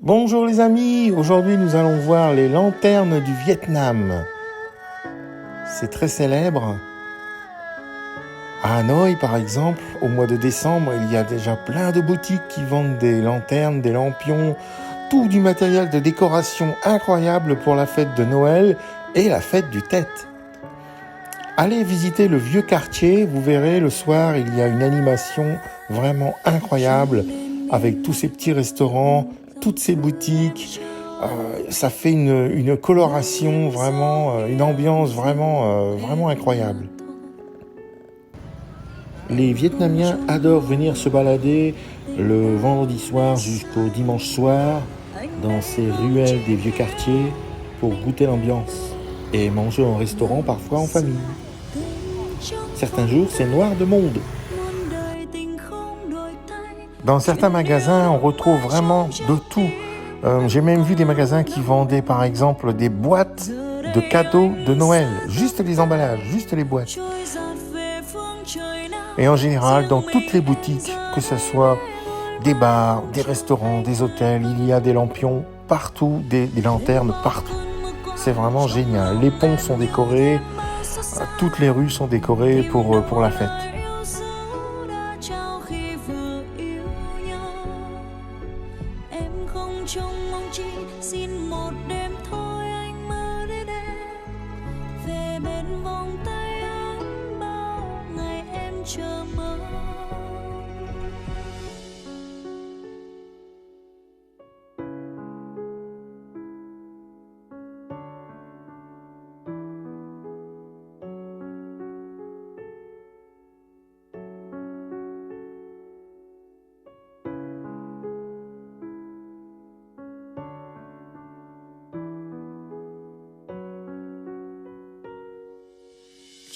Bonjour les amis, aujourd'hui nous allons voir les lanternes du Vietnam. C'est très célèbre. À Hanoï par exemple, au mois de décembre, il y a déjà plein de boutiques qui vendent des lanternes, des lampions, tout du matériel de décoration incroyable pour la fête de Noël et la fête du Tet. Allez visiter le vieux quartier, vous verrez le soir il y a une animation vraiment incroyable avec tous ces petits restaurants, toutes ces boutiques. Ça fait une coloration vraiment, une ambiance vraiment incroyable. Les Vietnamiens adorent venir se balader le vendredi soir jusqu'au dimanche soir dans ces ruelles des vieux quartiers pour goûter l'ambiance et manger au restaurant parfois en famille. Certains jours, c'est noir de monde. Dans certains magasins, on retrouve vraiment de tout. J'ai même vu des magasins qui vendaient par exemple des boîtes de cadeaux de Noël. Juste les emballages, juste les boîtes. Et en général, dans toutes les boutiques, que ce soit des bars, des restaurants, des hôtels, il y a des lampions partout, des lanternes partout. C'est vraiment génial. Les ponts sont décorés, toutes les rues sont décorées pour la fête.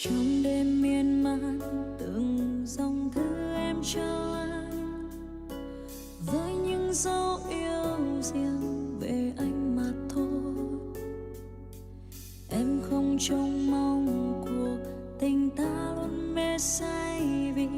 Trong đêm miên man từng dòng thư em cho anh với những dấu yêu riêng về anh mà thôi. Em không trông mong cuộc tình ta luôn mê say vì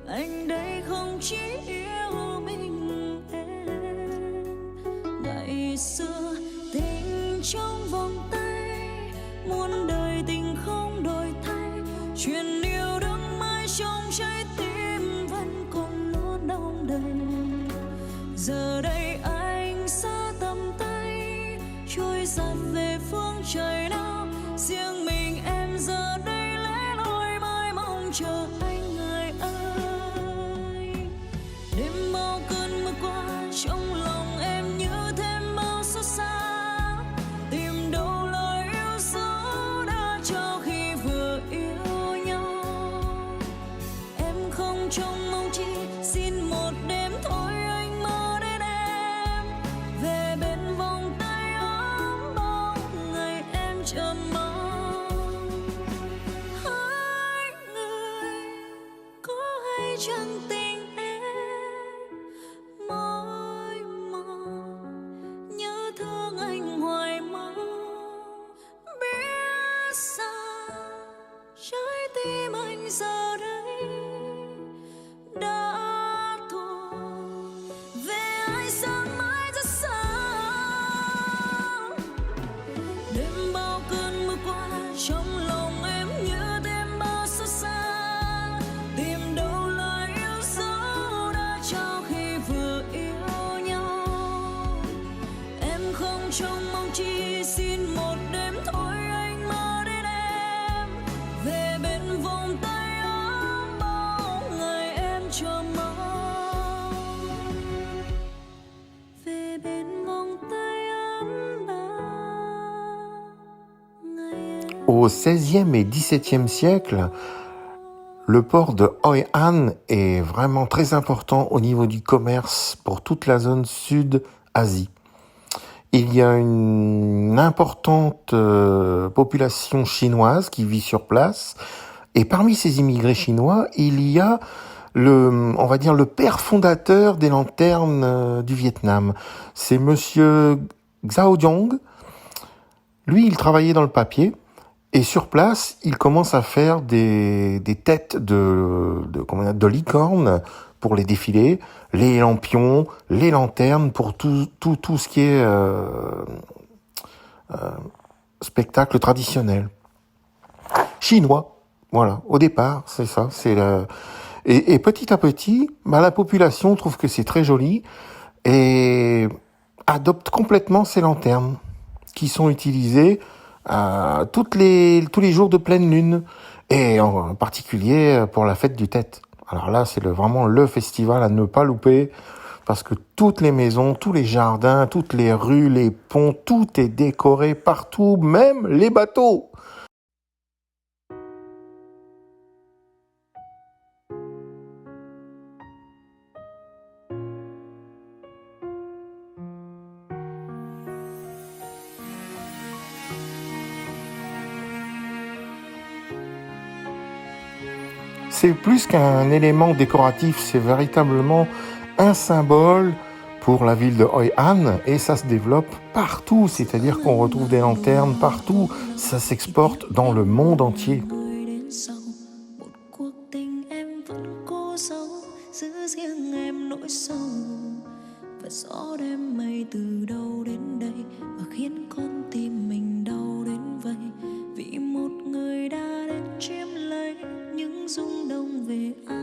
anh đây không chỉ yêu mình em. Ngày xưa tình trong vòng tay, muôn đời tình không đổi thay. Chuyện yêu đắm mãi trong trái tim vẫn còn luôn đong đầy. Giờ đây anh xa tầm tay, trôi giạt về phương trời nào. Riêng mình em giờ đây lẻ loi mãi mong chờ anh người ơi. Đêm bao cơn mưa qua trong lòng em như thêm bao xót xa. Tìm đâu lời yêu dấu đã cho khi vừa yêu. Trong mong chi xin một đêm thôi anh mơ đến em về bên vòng tay ấm bao ngày em chờ mong. Hai người có hay chẳng tình em mỏi mòn nhớ thương anh hoài mong. Biết sao trái tim anh giờ đây đã thuộc về ai sáng mãi rất xa. Đêm bao cơn mưa qua trong lòng em như thêm bao xót xa. Tìm đâu lời yêu dấu đã trao khi vừa yêu nhau. Em không trông mong chi xin một đêm thôi anh mơ đến em về bên vòng tay ấm bao ngày em chờ mong. Về bên vòng tay ấm bao ngày em. Au XVIe et XVIIe siècle, le port de Hoi An est vraiment très important au niveau du commerce pour toute la zone Sud-Asie. Il y a une importante population chinoise qui vit sur place, et parmi ces immigrés chinois, il y a on va dire le père fondateur des lanternes du Vietnam. C'est monsieur Xiao Dong. Lui, il travaillait dans le papier. Et sur place, il commence à faire des têtes de licorne pour les défilés, les lampions, les lanternes, pour tout ce qui est spectacle traditionnel. Chinois, voilà, au départ, c'est ça. Et petit à petit, la population trouve que c'est très joli et adopte complètement ces lanternes qui sont utilisées tous les jours de pleine lune, et en particulier pour la fête du Tet. Alors là, c'est vraiment le festival à ne pas louper, parce que toutes les maisons, tous les jardins, toutes les rues, les ponts, tout est décoré partout, même les bateaux. C'est plus qu'un élément décoratif, c'est véritablement un symbole pour la ville de Hoi An, et ça se développe partout, c'est-à-dire qu'on retrouve des lanternes partout, ça s'exporte dans le monde entier. Rung động về ai,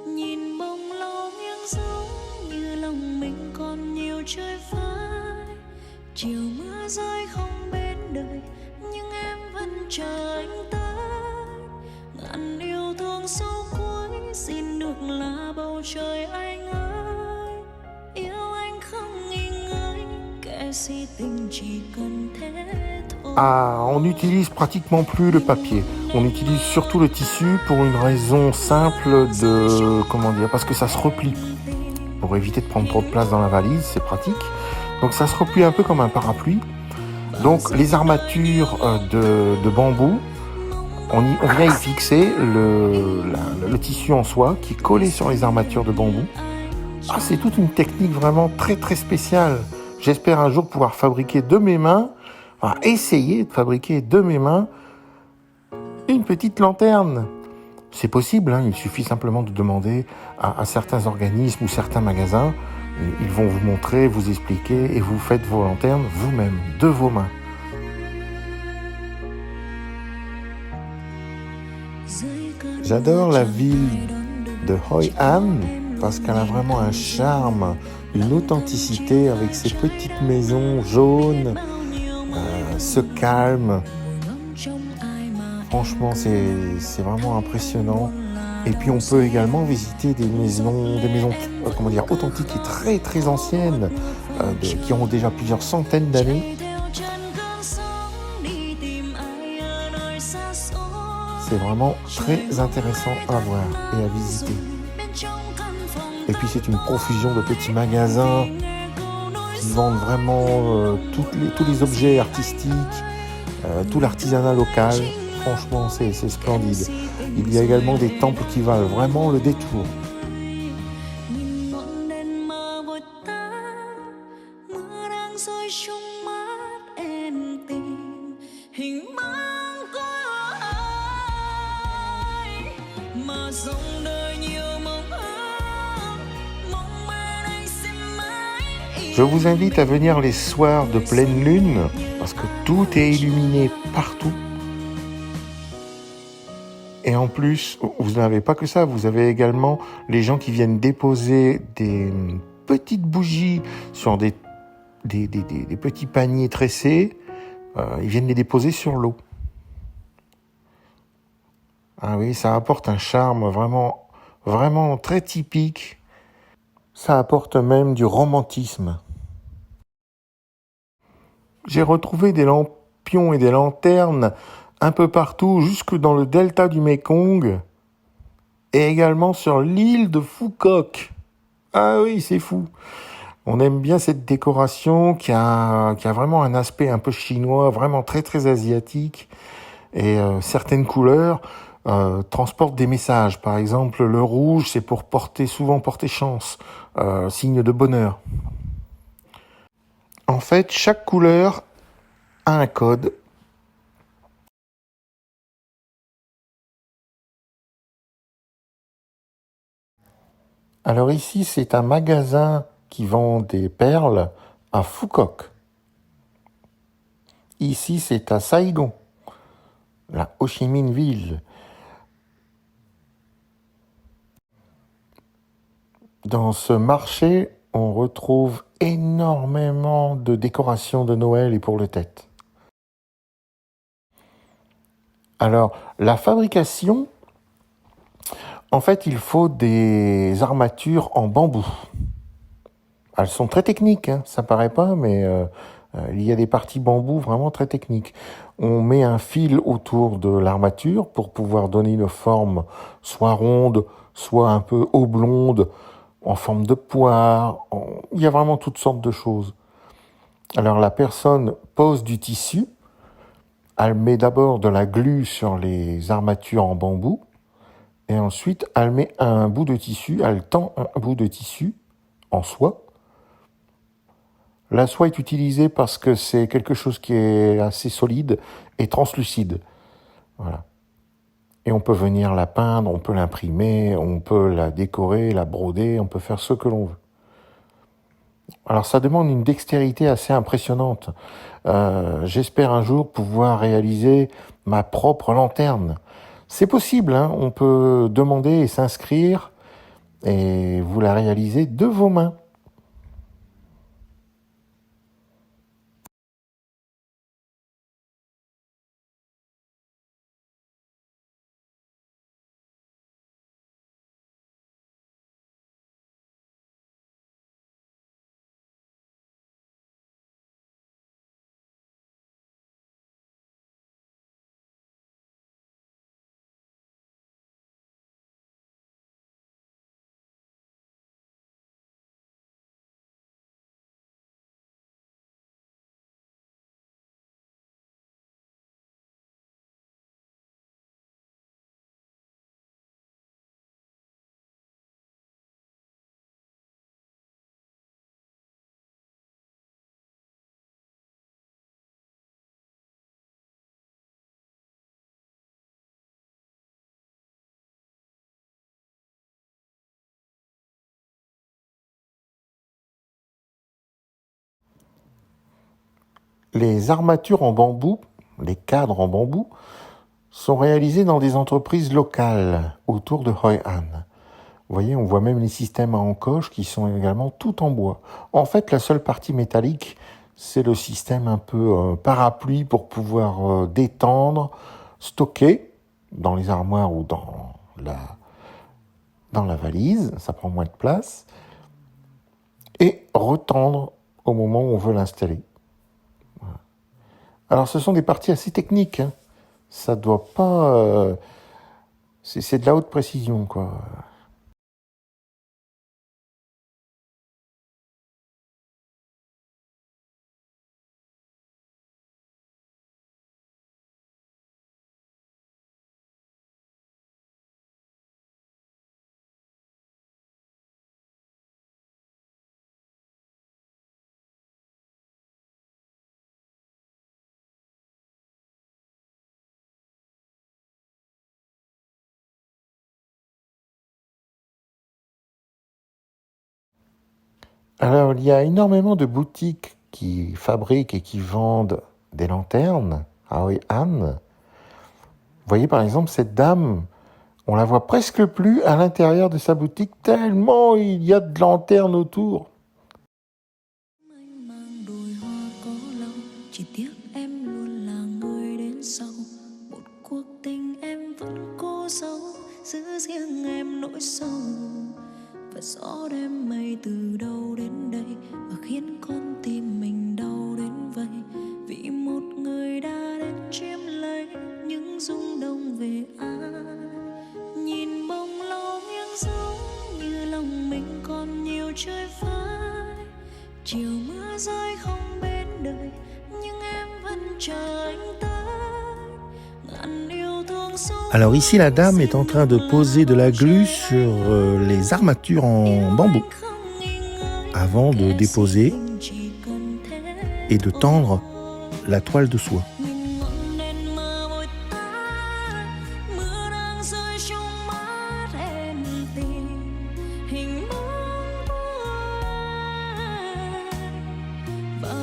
nhìn bóng lâu nghiêng dấu như lòng mình còn nhiều chơi phai. Chiều mưa rơi không bên đời nhưng em vẫn chờ anh tới. Ngàn yêu thương số cuối xin được là bầu trời anh ơi. Yêu anh không nghi ngơi, kẻ si tình chỉ cần thế thôi. On n'utilise pratiquement plus le papier. On utilise surtout le tissu pour une raison simple parce que ça se replie. Pour éviter de prendre trop de place dans la valise, c'est pratique. Donc ça se replie un peu comme un parapluie. Donc les armatures de bambou, on vient y fixer le tissu en soie qui est collé sur les armatures de bambou. C'est toute une technique vraiment très très spéciale. J'espère un jour pouvoir fabriquer de mes mains, essayer de fabriquer de mes mains une petite lanterne. C'est possible, il suffit simplement de demander à certains organismes ou certains magasins. Ils vont vous montrer, vous expliquer, et vous faites vos lanternes vous-même, de vos mains. J'adore la ville de Hoi An parce qu'elle a vraiment un charme, une authenticité avec ses petites maisons jaunes, ce calme. Franchement, c'est vraiment impressionnant. Et puis on peut également visiter des maisons authentiques et très très anciennes, qui ont déjà plusieurs centaines d'années. C'est vraiment très intéressant à voir et à visiter. Et puis c'est une profusion de petits magasins qui vendent vraiment tous les objets artistiques, tout l'artisanat local. Franchement, c'est splendide. Il y a également des temples qui valent vraiment le détour. Je vous invite à venir les soirs de pleine lune parce que tout est illuminé partout. Et en plus, vous n'avez pas que ça, vous avez également les gens qui viennent déposer des petites bougies sur des petits paniers tressés. Ils viennent les déposer sur l'eau. Ah oui, ça apporte un charme vraiment, vraiment très typique. Ça apporte même du romantisme. J'ai retrouvé des lampions et des lanternes un peu partout, jusque dans le delta du Mékong, et également sur l'île de Phu Quoc. Ah oui, c'est fou. On aime bien cette décoration qui a vraiment un aspect un peu chinois, vraiment très très asiatique, et certaines couleurs transportent des messages. Par exemple, le rouge, c'est pour porter chance, signe de bonheur. En fait, chaque couleur a un code. Alors ici, c'est un magasin qui vend des perles à Phuket. Ici, c'est à Saigon, la Ho Chi Minh Ville. Dans ce marché, on retrouve énormément de décorations de Noël et pour le tête. Alors, la fabrication, en fait, il faut des armatures en bambou. Elles sont très techniques, hein, ça paraît pas, mais il y a des parties bambou vraiment très techniques. On met un fil autour de l'armature pour pouvoir donner une forme soit ronde, soit un peu oblongue, en forme de poire. Il y a vraiment toutes sortes de choses. Alors la personne pose du tissu, elle met d'abord de la glu sur les armatures en bambou, et ensuite elle met un bout de tissu, elle tend un bout de tissu en soie. La soie est utilisée parce que c'est quelque chose qui est assez solide et translucide. Voilà. Et on peut venir la peindre, on peut l'imprimer, on peut la décorer, la broder, on peut faire ce que l'on veut. Alors ça demande une dextérité assez impressionnante. J'espère un jour pouvoir réaliser ma propre lanterne. C'est possible, hein, on peut demander et s'inscrire et vous la réalisez de vos mains. Les armatures en bambou, les cadres en bambou, sont réalisés dans des entreprises locales autour de Hoi An. Vous voyez, on voit même les systèmes à encoche qui sont également tout en bois. En fait, la seule partie métallique, c'est le système un peu parapluie pour pouvoir détendre, stocker dans les armoires ou dans la valise, ça prend moins de place, et retendre au moment où on veut l'installer. Voilà. Alors, ce sont des parties assez techniques, hein. Ça doit pas... c'est de la haute précision, quoi. Alors, il y a énormément de boutiques qui fabriquent et qui vendent des lanternes à Hoi An. Vous voyez, par exemple, cette dame, on la voit presque plus à l'intérieur de sa boutique tellement il y a de lanternes autour. Anh mang đôi hoa có lâu, chỉ tiếc em luôn là người đến sau. Một cuộc tình em vẫn cố giấu, giữ riêng em nỗi sâu. Và gió đem mây từ đâu đến đây và khiến con tim mình đau đến vậy. Vì một người đã đến chiếm lấy những rung động về ai. Nhìn bông lâu nghiêng giống như lòng mình còn nhiều chơi phai. Chiều mưa rơi không bên đời nhưng em vẫn chờ anh tới. Ngàn yêu thương sâu. Alors ici, la dame est en train de poser de la glu sur les armatures en bambou avant de déposer et de tendre la toile de soie. Nhìn ngọn đèn mờ môi ta, mưa đang rơi trong mắt em tìm hình bóng.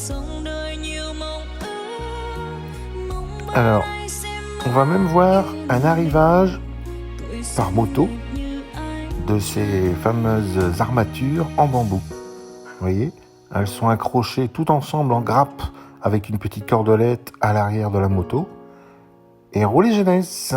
sống đời nhiều mộng ước, mong mơ Alors, ai xem on va même voir un arrivage tuổi par moto xuân như anh. de ces fameuses armatures en bambou. Vous voyez, elles sont accrochées tout ensemble en grappe avec une petite cordelette à l'arrière de la moto. Et roulez jeunesse!